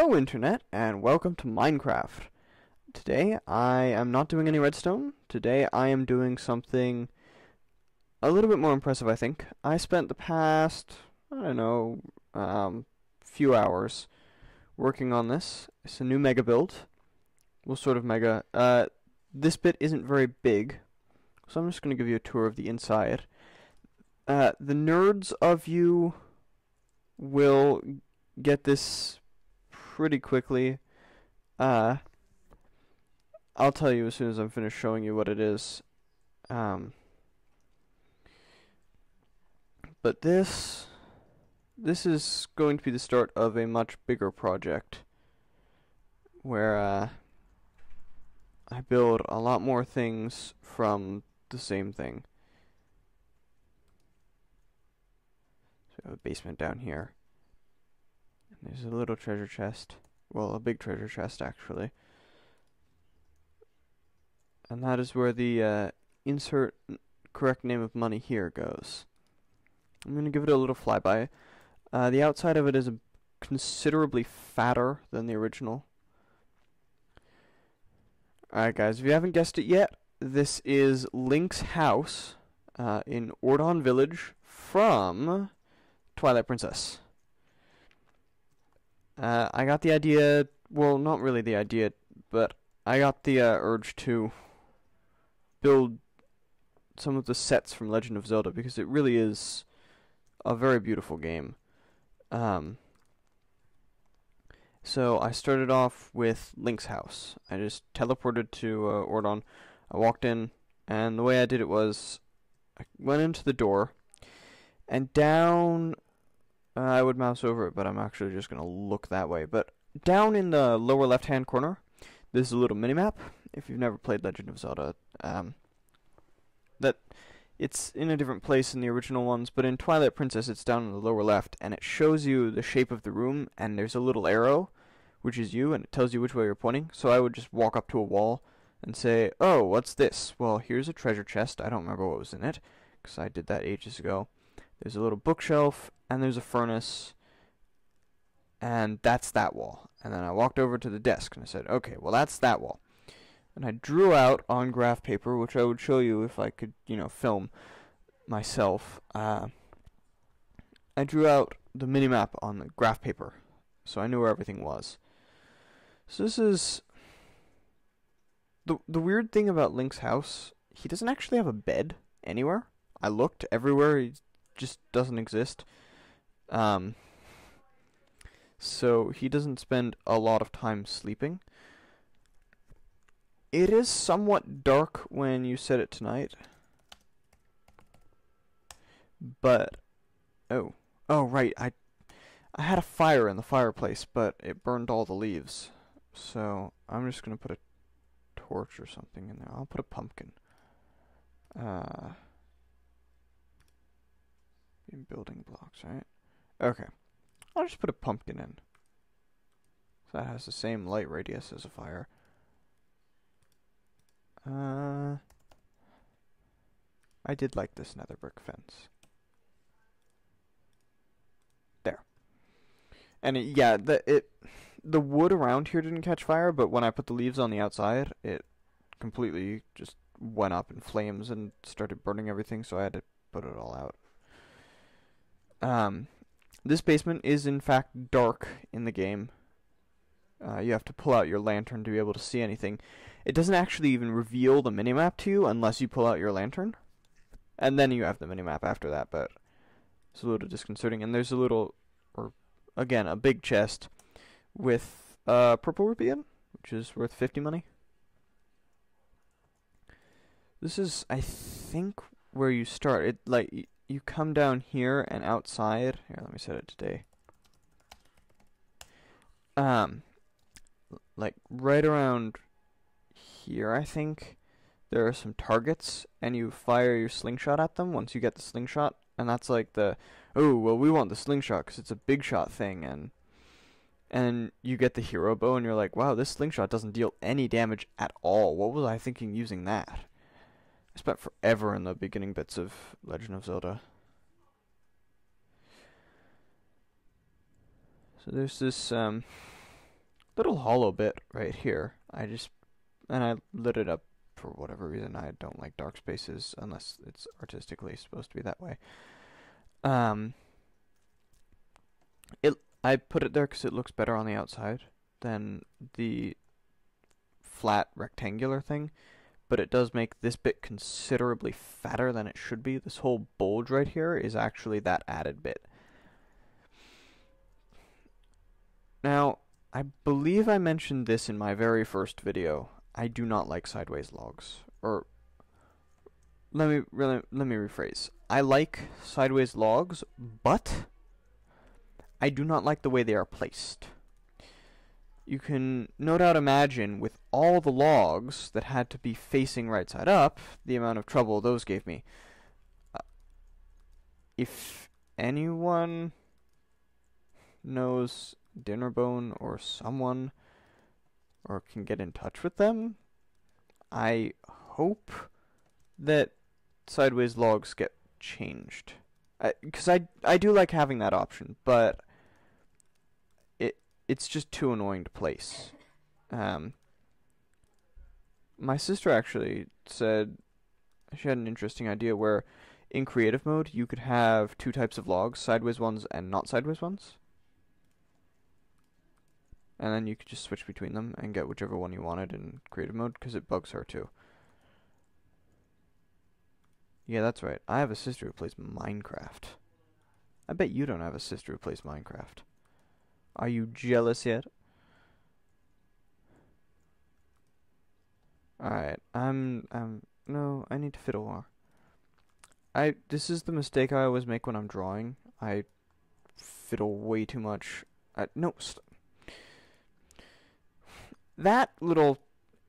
Hello Internet, and welcome to Minecraft. Today I am not doing any redstone. Today I am doing something a little bit more impressive, I think. I spent the past, I don't know, few hours working on this. It's a new mega build. Well, sort of mega. This bit isn't very big, so I'm just going to give you a tour of the inside. The nerds of you will get this pretty quickly. I'll tell you as soon as I'm finished showing you what it is. But this is going to be the start of a much bigger project where I build a lot more things from the same thing. So we have a basement down here. And there's a little treasure chest. Well, a big treasure chest, actually. And that is where the insert correct name of money here goes. I'm going to give it a little flyby. The outside of it is considerably fatter than the original. Alright guys, if you haven't guessed it yet, this is Link's house in Ordon Village from Twilight Princess. I got the idea, well, not really the idea, but I got the urge to build some of the sets from Legend of Zelda because it really is a very beautiful game. So I started off with Link's house. I just teleported to Ordon. I walked in, and the way I did it was I went into the door, and down... I would mouse over it, but I'm actually just going to look that way. But down in the lower left-hand corner, there's a little mini-map. If you've never played Legend of Zelda, that it's in a different place in the original ones, but in Twilight Princess, it's down in the lower left, and it shows you the shape of the room, and there's a little arrow, which is you, and it tells you which way you're pointing. So I would just walk up to a wall and say, "Oh, what's this?" Well, here's a treasure chest. I don't remember what was in it, because I did that ages ago. There's a little bookshelf, and there's a furnace, and that's that wall. And then I walked over to the desk, and I said, okay, well, that's that wall. And I drew out on graph paper, which I would show you if I could, film myself. I drew out the minimap on the graph paper, so I knew where everything was. So this is... The weird thing about Link's house, he doesn't actually have a bed anywhere. I looked everywhere, he just doesn't exist. So he doesn't spend a lot of time sleeping. It is somewhat dark when you set it tonight. But oh right, I had a fire in the fireplace, but it burned all the leaves. So I'm just gonna put a torch or something in there. I'll put a pumpkin. In building blocks, right? Okay. I'll just put a pumpkin in. So that has the same light radius as a fire. I did like this nether brick fence. There. And the wood around here didn't catch fire, but when I put the leaves on the outside, it completely just went up in flames and started burning everything, so I had to put it all out. This basement is in fact dark in the game. You have to pull out your lantern to be able to see anything. It doesn't actually even reveal the minimap to you unless you pull out your lantern. And then you have the minimap after that, but it's a little disconcerting. And there's a little, or again, a big chest with purple rupee in, which is worth 50 money. This is, I think, where you start. You come down here and outside. Here, let me set it to day. Like right around here, I think, there are some targets, and you fire your slingshot at them once you get the slingshot, and that's like oh, well, we want the slingshot because it's a big shot thing, and you get the hero bow, and you're like, wow, this slingshot doesn't deal any damage at all. What was I thinking using that? I spent forever in the beginning bits of Legend of Zelda. So there's this little hollow bit right here. And I lit it up for whatever reason. I don't like dark spaces unless it's artistically supposed to be that way. I put it there because it looks better on the outside than the flat rectangular thing, but it does make this bit considerably fatter than it should be. This whole bulge right here is actually that added bit. Now, I believe I mentioned this in my very first video. I do not like sideways logs. Or let me rephrase. I like sideways logs, but I do not like the way they are placed. You can no doubt imagine with all the logs that had to be facing right side up, the amount of trouble those gave me. If anyone knows Dinnerbone or someone, or can get in touch with them, I hope that sideways logs get changed. Because I do like having that option, but it's just too annoying to place. My sister actually said she had an interesting idea where in creative mode you could have two types of logs, sideways ones and not sideways ones. And then you could just switch between them and get whichever one you wanted in creative mode, because it bugs her too. Yeah, that's right. I have a sister who plays Minecraft. I bet you don't have a sister who plays Minecraft. Are you jealous yet? Alright, no, I need to fiddle more. This is the mistake I always make when I'm drawing. I fiddle way too much. No, that little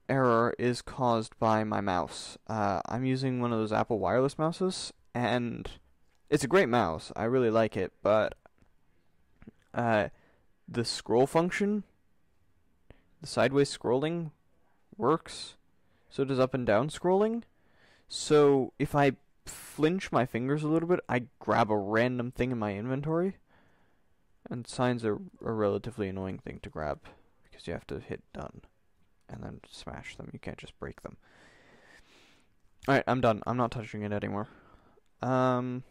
error is caused by my mouse. I'm using one of those Apple wireless mouses, and it's a great mouse. I really like it, but the scroll function, the sideways scrolling, works. So does up and down scrolling. So if I flinch my fingers a little bit, I grab a random thing in my inventory. And signs are a relatively annoying thing to grab, because you have to hit done and then smash them. You can't just break them. Alright, I'm done. I'm not touching it anymore. So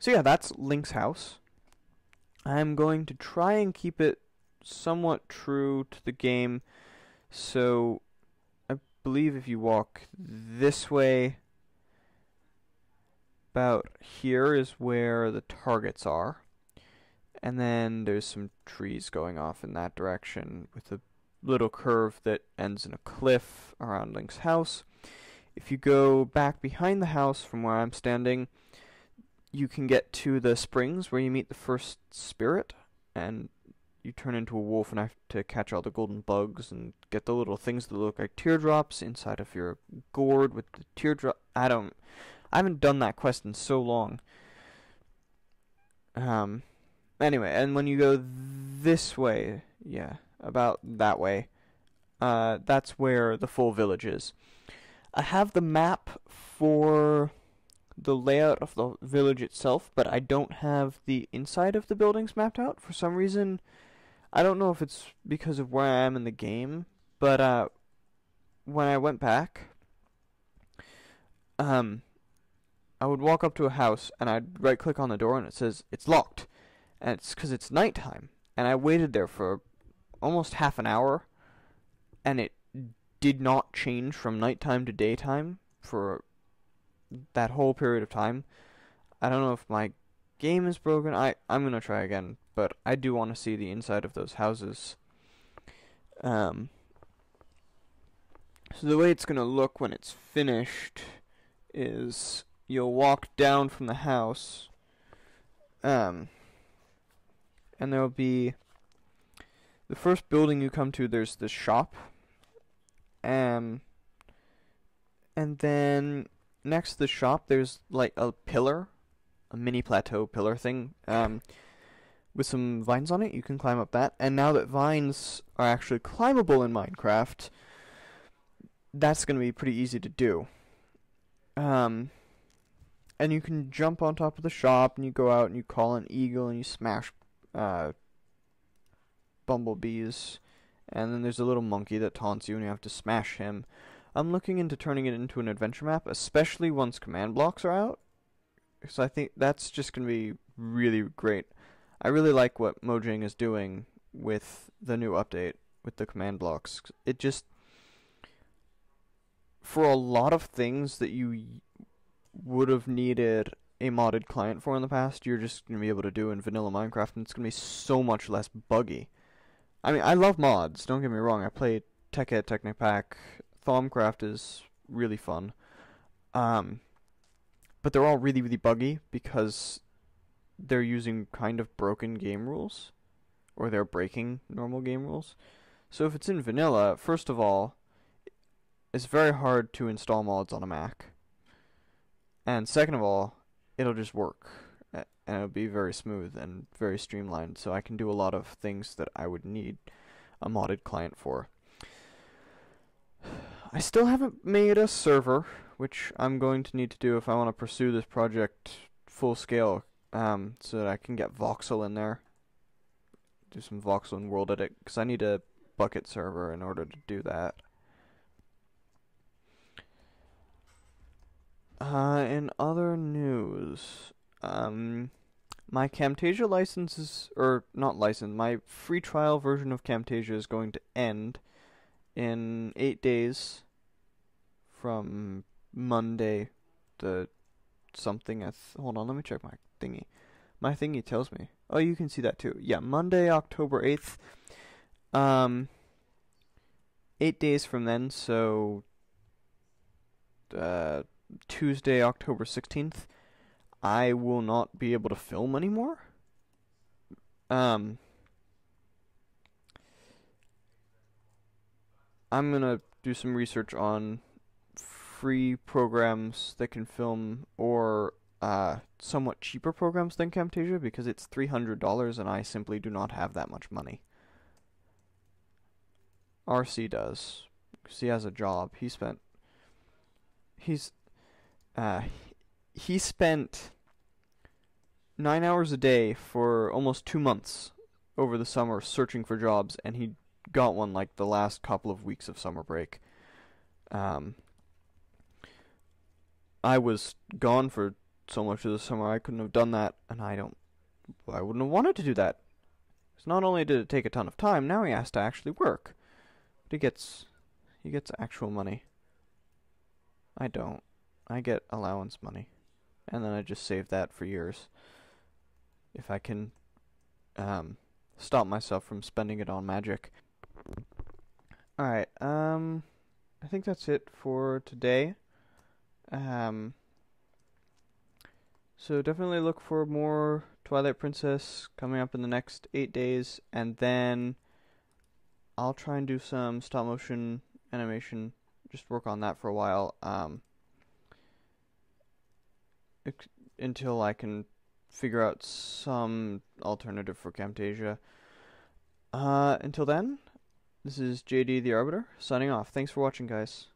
yeah, that's Link's house. I'm going to try and keep it somewhat true to the game. So I believe if you walk this way, about here is where the targets are. And then there's some trees going off in that direction with a little curve that ends in a cliff around Link's house. If you go back behind the house from where I'm standing, you can get to the springs where you meet the first spirit, and you turn into a wolf and have to catch all the golden bugs and get the little things that look like teardrops inside of your gourd with the teardrop. I haven't done that quest in so long. Anyway, and when you go this way, yeah, about that way, that's where the full village is. I have the map for the layout of the village itself, but I don't have the inside of the buildings mapped out. For some reason, I don't know if it's because of where I am in the game, but when I went back, I would walk up to a house and I'd right click on the door and it says it's locked, and it's because it's nighttime. And I waited there for almost half an hour, and it did not change from nighttime to daytime for that whole period of time. I don't know if my game is broken. I'm gonna try again, but I do want to see the inside of those houses. So the way it's gonna look when it's finished is you'll walk down from the house, and there'll be the first building you come to. There's the shop, and then next to the shop there's like a pillar, a mini plateau pillar thing, with some vines on it. You can climb up that, and now that vines are actually climbable in Minecraft, that's going to be pretty easy to do. And you can jump on top of the shop, and you go out and you call an eagle and you smash bumblebees, And then there's a little monkey that taunts you and you have to smash him. I'm looking into turning it into an adventure map, especially once command blocks are out. So I think that's just going to be really great. I really like what Mojang is doing with the new update with the command blocks. It just, for a lot of things that you would have needed a modded client for in the past, you're just going to be able to do in vanilla Minecraft, and it's going to be so much less buggy. I mean, I love mods, don't get me wrong. I play Tech-Ed, Technipack. Thaumcraft is really fun. But they're all really, really buggy because they're using kind of broken game rules, or they're breaking normal game rules. So if it's in vanilla, first of all, it's very hard to install mods on a Mac. And second of all, it'll just work. And it'll be very smooth and very streamlined, so I can do a lot of things that I would need a modded client for. I still haven't made a server, which I'm going to need to do if I want to pursue this project full scale, so that I can get voxel in there. Do some voxel and world edit, because I need a bucket server in order to do that. In other news, my Camtasia license is, or not license, my free trial version of Camtasia is going to end in 8 days from Monday the something. Hold on, let me check my thingy. My thingy tells me. Oh, you can see that too. Yeah, Monday, October 8th. 8 days from then, so Tuesday, October 16th, I will not be able to film anymore. I'm gonna do some research on free programs that can film, or somewhat cheaper programs than Camtasia, because it's $300 and I simply do not have that much money. RC does, because he has a job. He spent 9 hours a day for almost 2 months over the summer searching for jobs, and he got one like the last couple of weeks of summer break. I was gone for so much of the summer, I couldn't have done that, and I wouldn't have wanted to do that. Because not only did it take a ton of time, now he has to actually work. But he gets actual money. I don't. I get allowance money, and then I just save that for years. If I can stop myself from spending it on magic. Alright, I think that's it for today. So definitely look for more Twilight Princess coming up in the next 8 days, and then I'll try and do some stop motion animation, just work on that for a while, until I can figure out some alternative for Camtasia. Until then, this is JD the Arbiter, signing off. Thanks for watching, guys.